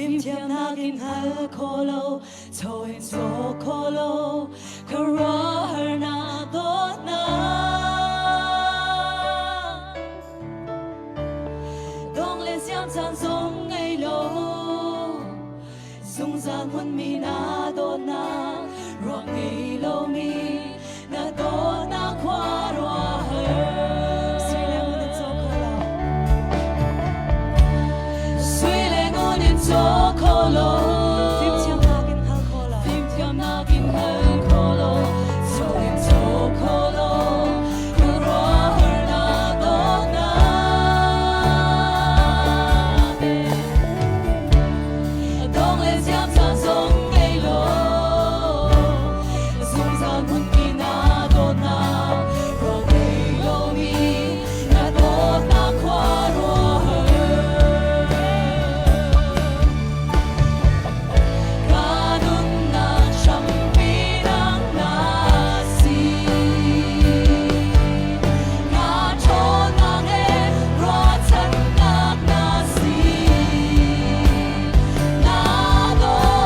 Phim thiam nakin hal kholo Choin so kholo Kara har na do na Dong le siam chan song ngay lo Sung san hun mi na do na Ruang ngay lo mi Na do na kwa roa har so kholo phim thiam nakin hal kholo so in so kholo kara har na do na dong le siam san song ngay lo sung san hun mi na do na ro ngay lo mi na do na kwa ro Hãy subscribe cho kênh Ghiền Mì Gõ để không bỏ lỡ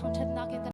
thang chat nak in